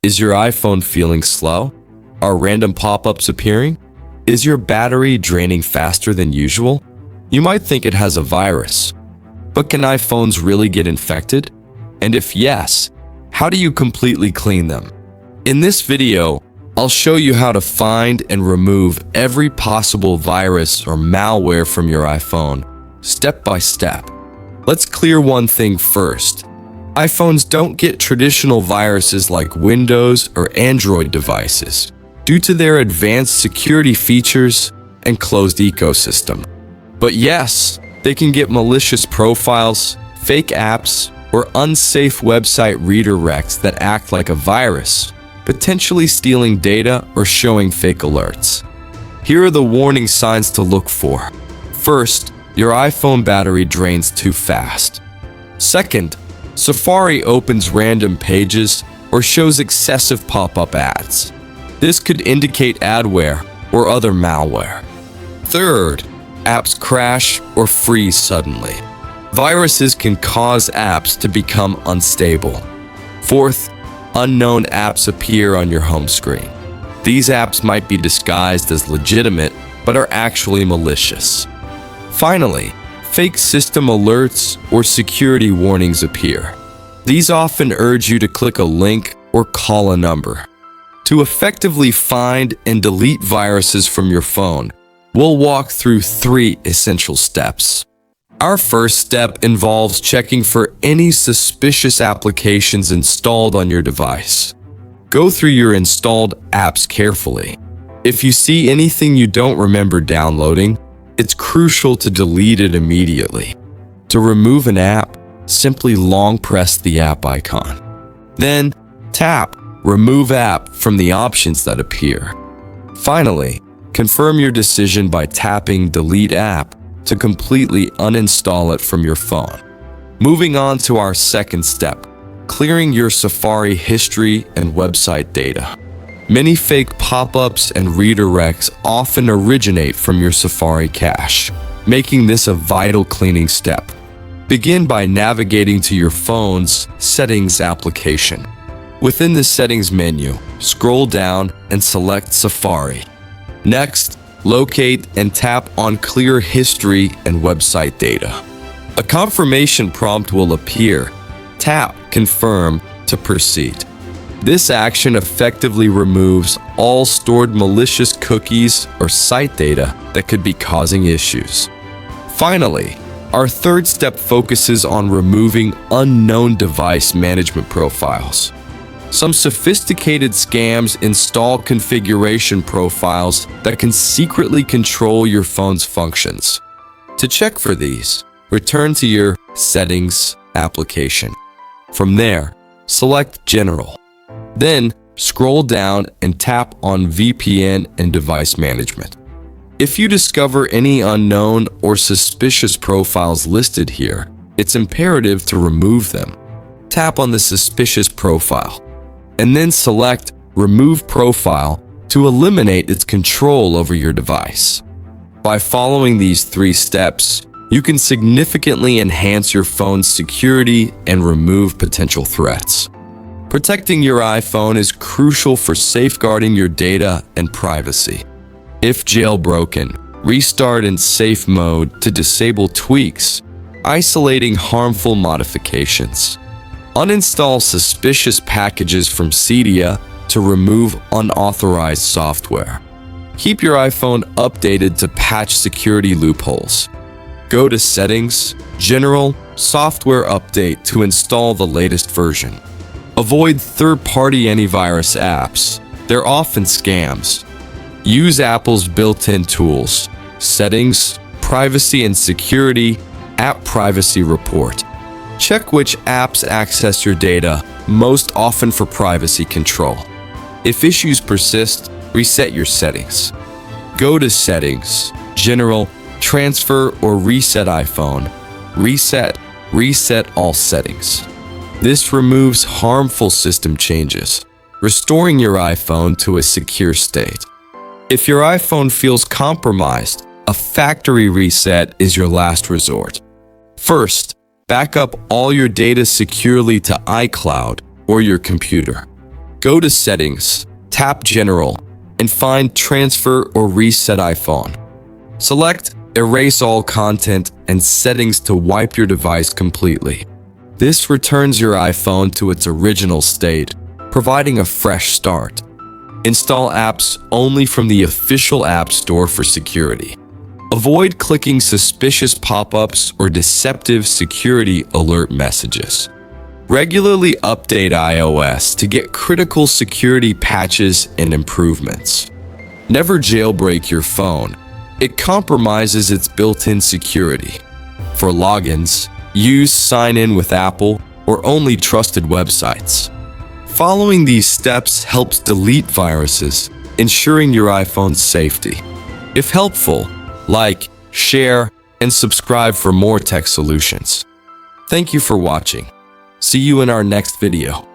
Is your iPhone feeling slow? Are random pop-ups appearing? Is your battery draining faster than usual? You might think it has a virus. But can iPhones really get infected? And if yes, how do you completely clean them? In this video, I'll show you how to find and remove every possible virus or malware from your iPhone, step by step. Let's clear one thing first. iPhones don't get traditional viruses like Windows or Android devices due to their advanced security features and closed ecosystem. But yes, they can get malicious profiles, fake apps, or unsafe website redirects that act like a virus, potentially stealing data or showing fake alerts. Here are the warning signs to look for. First, your iPhone battery drains too fast. Second, Safari opens random pages or shows excessive pop-up ads. This could indicate adware or other malware. Third, apps crash or freeze suddenly. Viruses can cause apps to become unstable. Fourth, unknown apps appear on your home screen. These apps might be disguised as legitimate, but are actually malicious. Finally, fake system alerts or security warnings appear. These often urge you to click a link or call a number. To effectively find and delete viruses from your phone, we'll walk through 3 essential steps. Our first step involves checking for any suspicious applications installed on your device. Go through your installed apps carefully. If you see anything you don't remember downloading, it's crucial to delete it immediately. To remove an app, simply long press the app icon. Then, tap Remove App from the options that appear. Finally, confirm your decision by tapping Delete App to completely uninstall it from your phone. Moving on to our second step, clearing your Safari history and website data. Many fake pop-ups and redirects often originate from your Safari cache, making this a vital cleaning step. Begin by navigating to your phone's Settings application. Within the Settings menu, scroll down and select Safari. Next, locate and tap on Clear History and Website Data. A confirmation prompt will appear. Tap Confirm to proceed. This action effectively removes all stored malicious cookies or site data that could be causing issues. Finally, our third step focuses on removing unknown device management profiles. Some sophisticated scams install configuration profiles that can secretly control your phone's functions. To check for these, return to your Settings application. From there, select General. Then, scroll down and tap on VPN and Device Management. If you discover any unknown or suspicious profiles listed here, it's imperative to remove them. Tap on the suspicious profile, and then select Remove Profile to eliminate its control over your device. By following these 3 steps, you can significantly enhance your phone's security and remove potential threats. Protecting your iPhone is crucial for safeguarding your data and privacy. If jailbroken, restart in safe mode to disable tweaks, isolating harmful modifications. Uninstall suspicious packages from Cydia to remove unauthorized software. Keep your iPhone updated to patch security loopholes. Go to Settings, General, Software Update to install the latest version. Avoid third-party antivirus apps. They're often scams. Use Apple's built-in tools, Settings, Privacy and Security, App Privacy Report. Check which apps access your data, most often for privacy control. If issues persist, reset your settings. Go to Settings, General, Transfer or Reset iPhone. Reset all settings. This removes harmful system changes, restoring your iPhone to a secure state. If your iPhone feels compromised, a factory reset is your last resort. First, back up all your data securely to iCloud or your computer. Go to Settings, tap General, and find Transfer or Reset iPhone. Select Erase all content and settings to wipe your device completely. This returns your iPhone to its original state, providing a fresh start. Install apps only from the official App Store for security. Avoid clicking suspicious pop-ups or deceptive security alert messages. Regularly update iOS to get critical security patches and improvements. Never jailbreak your phone. It compromises its built-in security. For logins, use Sign In with Apple or only trusted websites. Following these steps helps delete viruses, ensuring your iPhone's safety. If helpful, like, share, and subscribe for more tech solutions. Thank you for watching. See you in our next video.